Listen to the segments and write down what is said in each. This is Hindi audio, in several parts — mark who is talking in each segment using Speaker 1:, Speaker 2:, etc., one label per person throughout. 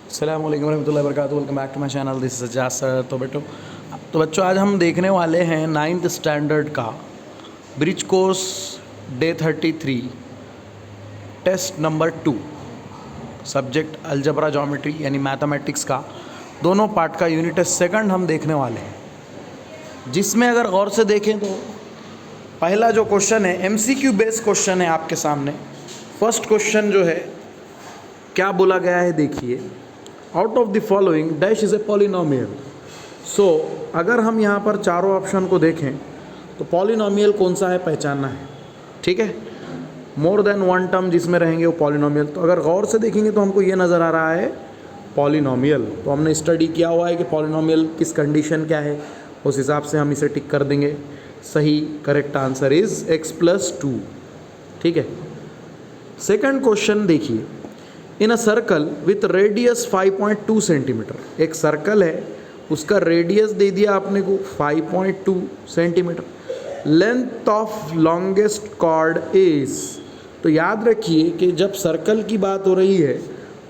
Speaker 1: अस्सलामुअलैकुम रहमतुल्लाहि वबरकातुहू। Welcome back to my channel, this is Sajjad sir. तो बच्चों आज हम देखने वाले हैं 9th स्टैंडर्ड का bridge course day 33 test number 2 subject algebra geometry यानी मैथमेटिक्स का दोनों पार्ट का यूनिट टेस्ट सेकंड हम देखने वाले हैं, जिसमें अगर गौर से देखें तो पहला जो क्वेश्चन है MCQ बेस्ड क्वेश्चन है आपके सामने। फर्स्ट क्वेश्चन जो है क्या बोला गया है देखिए, out of the following dash is a polynomial. So अगर हम यहाँ पर चारों ऑप्शन को देखें तो पॉलिनोमियल कौन सा है पहचानना है, ठीक है। मोर देन वन टर्म जिसमें रहेंगे वो पॉलिनोमियल। तो अगर गौर से देखेंगे तो हमको ये नज़र आ रहा है पॉलिनोमियल। तो हमने स्टडी किया हुआ है कि पॉलिनोमियल किस कंडीशन क्या है, उस हिसाब से हम इसे टिक कर देंगे। सही करेक्ट आंसर इज़ x+2, ठीक है। सेकंड क्वेश्चन देखिए, in a circle with radius 5.2 centimetre, एक सर्कल है उसका रेडियस दे दिया आपने को 5.2 centimetre, length of longest chord is. तो याद रखिए कि जब सर्कल की बात हो रही है,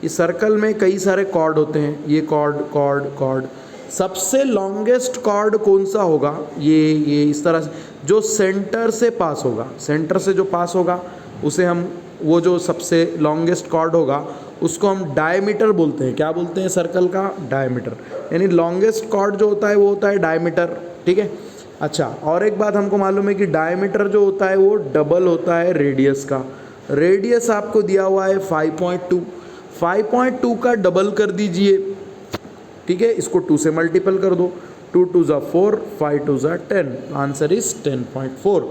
Speaker 1: इस सर्कल में कई सारे कॉर्ड होते हैं, ये कॉर्ड कॉर्ड कॉर्ड, सबसे लॉन्गेस्ट कॉर्ड कौन सा होगा, ये इस तरह से जो सेंटर से पास होगा, सेंटर से जो पास होगा उसे हम, वो जो सबसे लॉन्गेस्ट कॉर्ड होगा उसको हम डायमीटर बोलते हैं। क्या बोलते हैं? सर्कल का डायमीटर, यानी लॉन्गेस्ट कॉर्ड जो होता है वो होता है डायमीटर, ठीक है। अच्छा, और एक बात हमको मालूम है कि डायमीटर जो होता है वो डबल होता है रेडियस का। रेडियस आपको दिया हुआ है 5.2, 5.2 का डबल कर दीजिए, ठीक है। इसको 2 से मल्टीपल कर दो, 2 2 ज़ा 4, 5 2 ज़ा 10, आंसर इज 10.4।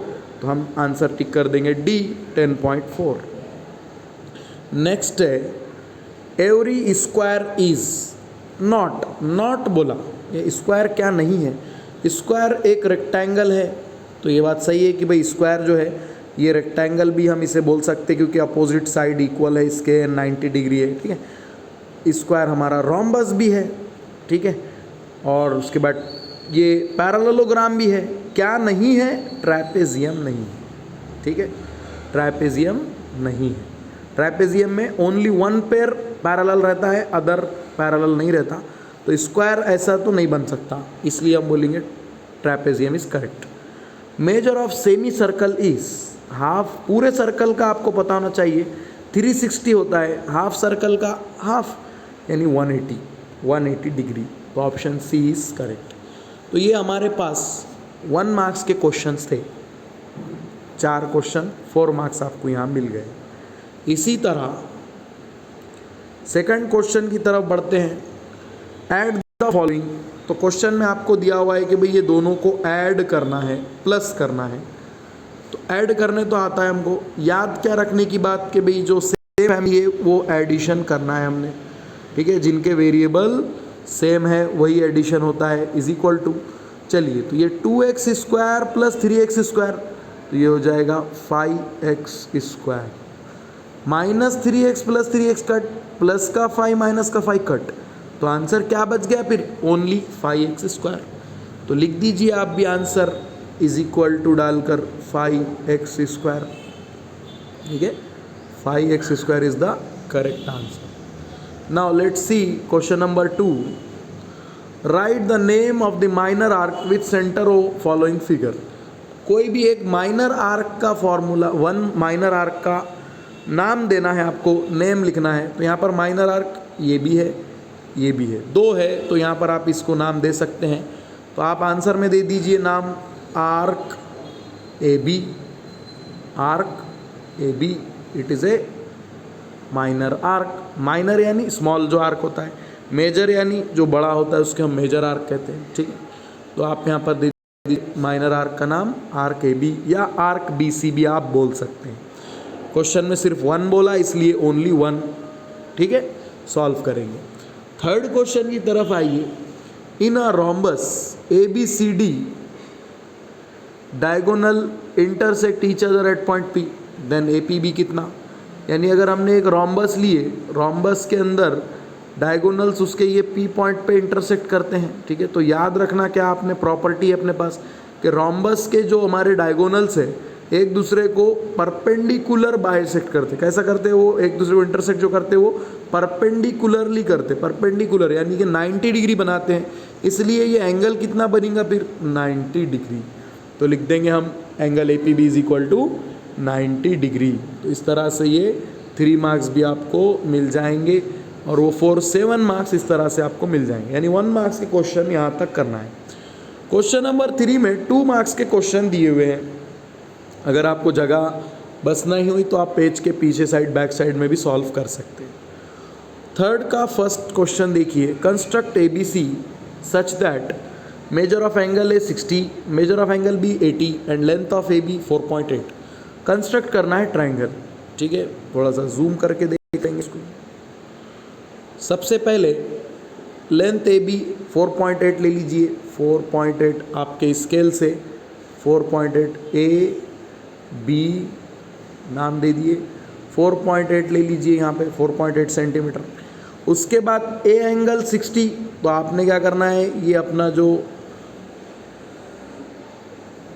Speaker 1: तो हम आंसर टिक कर देंगे डी, 10.4। नेक्स्ट है every square is not, not बोला, ये स्क्वायर क्या नहीं है, स्क्वायर एक रेक्टेंगल है। तो ये बात सही है कि भाई स्क्वायर जो है ये रेक्टेंगल भी हम इसे बोल सकते हैं क्योंकि अपोजिट साइड इक्वल है इसके, 90 डिग्री है, ठीक है। स्क्वायर हमारा रोम्बस भी है, ठीक है। और उसके बाद ये पैरेललोग्राम भी है। क्या नहीं है? ट्रैपेजियम नहीं है, ठीक है। ट्रैपेजियम नहीं है। ट्रैपेजियम में ओनली वन पेयर पैरेलल रहता है, अदर पैरेलल नहीं रहता। तो स्क्वायर ऐसा तो नहीं बन सकता, इसलिए हम बोलेंगे trapezium is correct. Measure of semi circle is half, पूरे सर्कल का आपको पता होना चाहिए 360 होता है, हाफ सर्कल का हाफ यानी 180 डिग्री। तो ऑप्शन सी इज करेक्ट। तो ये हमारे पास 1 मार्क्स के क्वेश्चंस थे, 4 क्वेश्चन, 4 मार्क्स आपको यहाँ मिल गए। इसी तरह सेकंड क्वेश्चन की तरफ बढ़ते हैं। Add the following. तो क्वेश्चन में आपको दिया हुआ है कि भाई ये दोनों को ऐड करना है, प्लस करना है। तो ऐड करने तो आता है हमको, याद क्या रखने की बात कि भाई जो सेम है ये वो एडिशन करना है हमने, ठीक है। जिनके वेरिएबल सेम है वही एडिशन होता है, इज इक्वल टू, चलिए तो ये 2x square plus 3x square, तो ये हो जाएगा 5x square, minus 3x plus 3x cut, plus का 5 माइनस का 5 कट। तो आंसर क्या बच गया फिर? Only 5x square. तो लिख दीजिए आप भी आंसर इज इक्वल टू डालकर 5x स्क्वायर, ठीक है। 5x square is the correct answer. Now let's see question number 2। Write the name of the minor arc with centre O following figure. कोई भी एक माइनर आर्क का फॉर्मूला, वन माइनर आर्क का नाम देना है आपको, नेम लिखना है। तो यहाँ पर माइनर आर्क ये भी है, ये भी है, 2 है, तो यहाँ पर आप इसको नाम दे सकते हैं। तो आप आंसर में दे दीजिए नाम arc A B, arc A B, it is a minor arc. Minor यानी स्मॉल जो आर्क होता है, मेजर यानी जो बड़ा होता है उसके हम मेजर आर्क कहते हैं, ठीक है। तो आप यहाँ पर दे दीजिए माइनर आर्क का नाम आर्क ए बी या आर्क बी सी भी आप बोल सकते हैं। क्वेश्चन में सिर्फ 1 बोला इसलिए ओनली 1, ठीक है। सॉल्व करेंगे। थर्ड क्वेश्चन की तरफ आइए। In a rhombus A B C D diagonal intersect each other at point P, then A P B कितना। यानी अगर हमने एक रोम्बस लिए, रोम्बस के अंदर डायगोनल्स उसके ये पी पॉइंट पे इंटरसेक्ट करते हैं, ठीक है। तो याद रखना क्या आपने प्रॉपर्टी है अपने पास कि रोम्बस के जो हमारे डायगोनल्स है एक दूसरे को परपेंडिकुलर बाइसेक्ट करते। कैसा करते हैं वो, एक दूसरे को इंटरसेक्ट जो करते हैं वो परपेंडिकुलरली करते, परपेंडिकुलर यानी कि 90 डिग्री बनाते हैं, इसलिए ये एंगल कितना बनेगा फिर 90 डिग्री। तो लिख देंगे हम angle A P B is equal to 90 degree. तो इस तरह से ये 3 मार्क्स भी आपको मिल जाएंगे और वो 7 मार्क्स इस तरह से आपको मिल जाएंगे, यानी 1 मार्क्स के क्वेश्चन यहाँ तक करना है। क्वेश्चन नंबर 3 में 2 मार्क्स के क्वेश्चन दिए हुए हैं। अगर आपको जगह बस नहीं हुई तो आप पेज के पीछे साइड बैक साइड में भी सॉल्व कर सकते हैं। थर्ड का फर्स्ट क्वेश्चन देखिए, construct A B C such that measure of angle A 60, measure of angle B 80 and length of A B 4.8। Construct करना है ट्राइंगल। ठीक है, थोड़ा सा जूम करके देखेंगे इसको। सबसे पहले लेंथ ए बी 4.8 ले लीजिए, 4.8 आपके स्केल से 4.8 ए बी नाम दे दिए, 4.8 ले लीजिए यहाँ पे 4.8 सेंटीमीटर। उसके बाद ए एंगल 60, तो आपने क्या करना है, ये अपना जो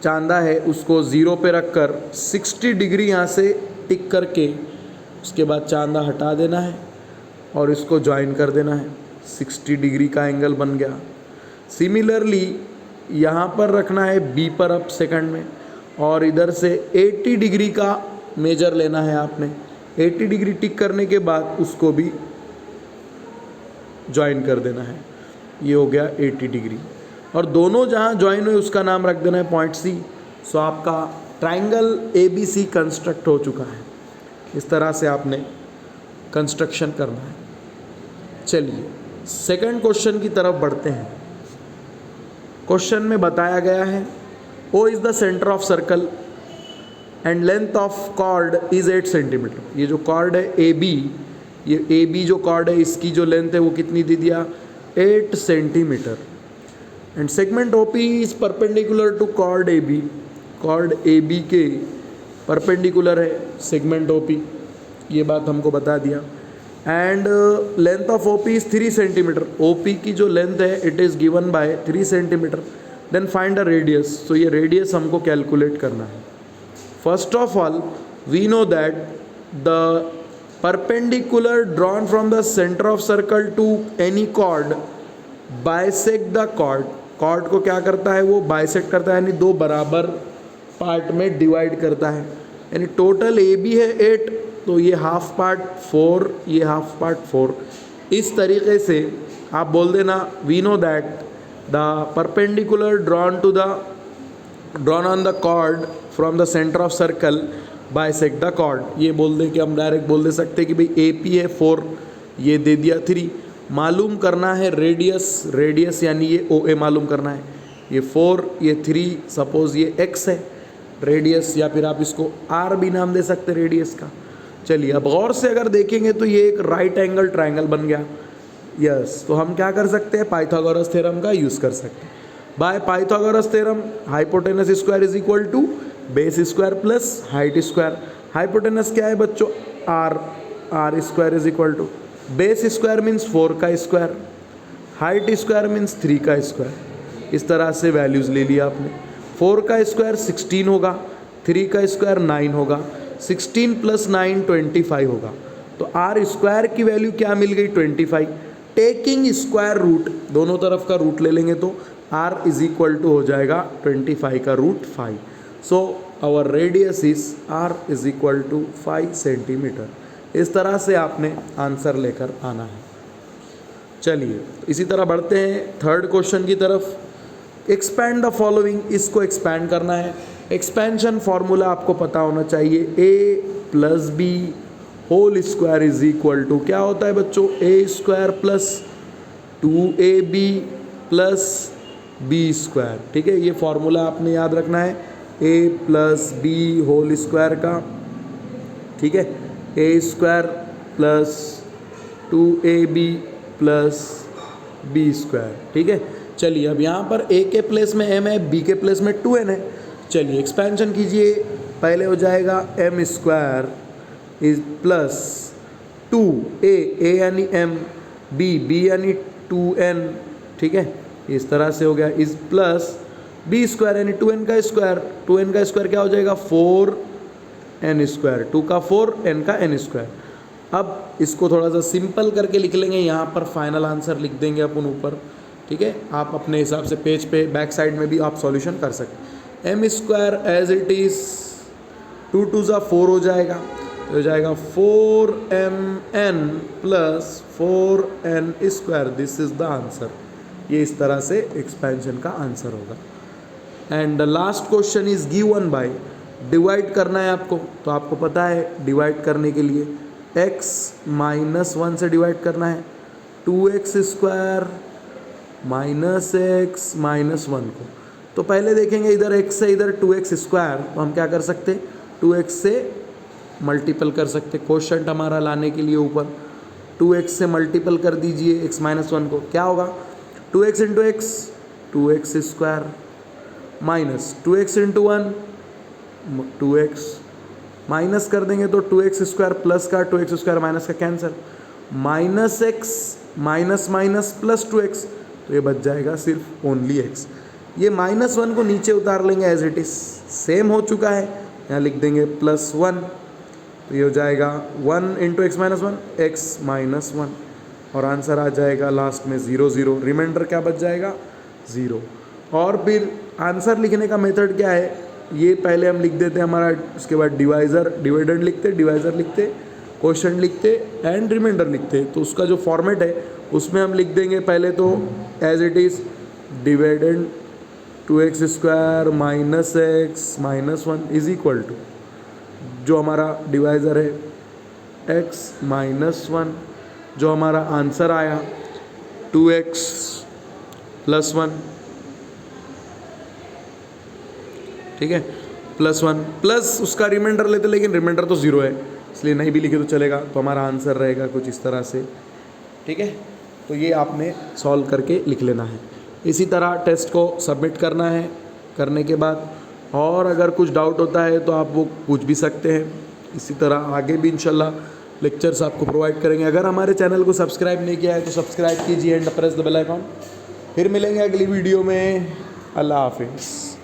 Speaker 1: चांदा है उसको 0 पे रखकर 60 डिग्री यहाँ से टिक करके उसके बाद चांदा हटा देना है और इसको ज्वाइन कर देना है। 60 डिग्री का एंगल बन गया। सिमिलरली यहाँ पर रखना है बी पर अब सेकंड में, और इधर से 80 डिग्री का मेजर लेना है आपने। 80 डिग्री टिक करने के बाद उसको भी ज्वाइन कर देना है। ये हो गया 80 डिग्री, और दोनों जहाँ ज्वाइन हुए उसका नाम रख देना है पॉइंट सी। सो आपका triangle A B C construct हो चुका है। इस तरह से आपने कंस्ट्रक्शन करना है। चलिए सेकंड क्वेश्चन की तरफ बढ़ते हैं। क्वेश्चन में बताया गया है O is the centre of circle and length of chord is 8 centimetre. ये जो कॉर्ड है ए बी, ये ए बी जो कॉर्ड है इसकी जो लेंथ है वो कितनी दे दिया, 8 centimetre. And segment O P is perpendicular to chord A B. Chord A B के परपेंडिकुलर है सेगमेंट ओ पी, ये बात हमको बता दिया। And length of O P is 3 centimetre. O P की जो लेंथ है it is given by 3 centimetre. Then find a radius. तो ये रेडियस हमको कैलकुलेट करना है। First of all we know that the perpendicular drawn from the centre of circle to any chord bisect the chord. Chord को क्या करता है, वो बाइसेक्ट करता है, यानी 2 बराबर पार्ट में डिवाइड करता है। यानी टोटल ए बी है 8, तो ये हाफ पार्ट 4, ये हाफ पार्ट 4। इस तरीके से आप बोल देना we know that the perpendicular drawn on the chord from the centre of circle bisect the chord. ये बोल दें कि हम डायरेक्ट बोल दे सकते हैं कि भाई ए पी है 4, ये दे दिया 3। मालूम करना है रेडियस, रेडियस यानी ये ओ ए मालूम करना है। ये 4, ये 3, सपोज ये x है रेडियस, या फिर आप इसको r भी नाम दे सकते हैं रेडियस का। चलिए अब गौर से अगर देखेंगे तो ये एक राइट एंगल ट्राइंगल बन गया। यस, तो हम क्या कर सकते हैं, पाइथागोरस थ्योरम का यूज़ कर सकते हैं। By Pythagoras theorem hypotenuse square is equal to base square plus height square. Hypotenuse क्या है बच्चों, R square is equal to base square means 4 का स्क्वायर, हाइट स्क्वायर मीन्स 3 का स्क्वायर। इस तरह से वैल्यूज़ ले लिया आपने। 4 का स्क्वायर 16 होगा, 3 का स्क्वायर 9 होगा, 16 प्लस 9 25 होगा। तो आर स्क्वायर की वैल्यू क्या मिल गई, 25। टेकिंग स्क्वायर रूट, दोनों तरफ का रूट ले लेंगे तो आर इज इक्वल टू हो जाएगा 25 का root 5। So our radius is R is equal to 5 centimetre. इस तरह से आपने आंसर लेकर आना है। चलिए इसी तरह बढ़ते हैं थर्ड क्वेश्चन की तरफ। एक्सपैंड द फॉलोइंग, इसको एक्सपैंड करना है। एक्सपेंशन फॉर्मूला आपको पता होना चाहिए, A plus B whole square is equal to क्या होता है बच्चों, A square plus 2ab plus B square. ठीक है, ये फॉर्मूला आपने याद रखना है, A plus B whole square का। ठीक है, A square plus 2ab plus B square. ठीक है, चलिए अब यहाँ पर ए के प्लेस में m है, बी के प्लेस में 2n है। चलिए एक्सपेंशन कीजिए, पहले हो जाएगा m square is plus 2a यानी m, b यानी 2n। ठीक है, इस तरह से हो गया, इज प्लस बी स्क्वायर यानी 2n का स्क्वायर, 2n का स्क्वायर क्या हो जाएगा 4n स्क्वायर, 2 का 4 n का n स्क्वायर। अब इसको थोड़ा सा सिंपल करके लिख लेंगे, यहाँ पर फाइनल आंसर लिख देंगे अपन ऊपर, ठीक है। आप अपने हिसाब से पेज पे बैक साइड में भी आप सॉल्यूशन कर सकते हैं। M square as it is 2 2 ज़ा 4 हो जाएगा, तो हो जाएगा 4mn plus 4n square, this is the answer. ये इस तरह से एक्सपेंशन का आंसर होगा। And the last question is given by, divide करना है आपको, तो आपको पता है डिवाइड करने के लिए x -1 से डिवाइड करना है, 2x square minus x minus 1 को। तो पहले देखेंगे इधर x से इधर 2x स्क्वायर, तो हम क्या कर सकते, 2x से मल्टीपल कर सकते, क्वोशंट हमारा लाने के लिए ऊपर 2x से मल्टीपल कर दीजिए x -1 को, क्या होगा 2x into x 2x square minus 2x into 1 2x, minus कर देंगे तो 2x स्क्वायर प्लस का 2x स्क्वायर माइनस का cancel, minus x minus minus plus 2x, तो ये बच जाएगा सिर्फ ओनली x। ये -1 को नीचे उतार लेंगे एज इट इज़, सेम हो चुका है, यहाँ लिख देंगे +1, तो ये हो जाएगा 1 into x minus 1 x minus 1, और आंसर आ जाएगा लास्ट में 0 0, रिमाइंडर क्या बच जाएगा 0। और फिर आंसर लिखने का मेथड क्या है, ये पहले हम लिख देते हैं हमारा, उसके बाद डिवाइडेंड लिखते, डिवाइजर लिखते, क्वोशंट लिखते एंड रिमाइंडर लिखते। तो उसका जो फॉर्मेट है उसमें हम लिख देंगे पहले तो as it is dividend 2x square minus x minus 1 is equal to, जो हमारा डिवाइज़र है x माइनस 1, जो हमारा आंसर आया 2x प्लस 1, ठीक है, +1 प्लस उसका रिमाइंडर लेते, लेकिन रिमाइंडर तो 0 है इसलिए नहीं भी लिखे तो चलेगा, तो हमारा आंसर रहेगा कुछ इस तरह से, ठीक है। तो ये आपने सॉल्व करके लिख लेना है। इसी तरह टेस्ट को सबमिट करना है, करने के बाद और अगर कुछ डाउट होता है तो आप वो पूछ भी सकते हैं। इसी तरह आगे भी इंशाल्लाह लेक्चर्स आपको प्रोवाइड करेंगे। अगर हमारे चैनल को सब्सक्राइब नहीं किया है तो सब्सक्राइब कीजिए and press the bell icon. फिर मिलेंगे अगली वीडियो में, अल्लाह हाफिज़।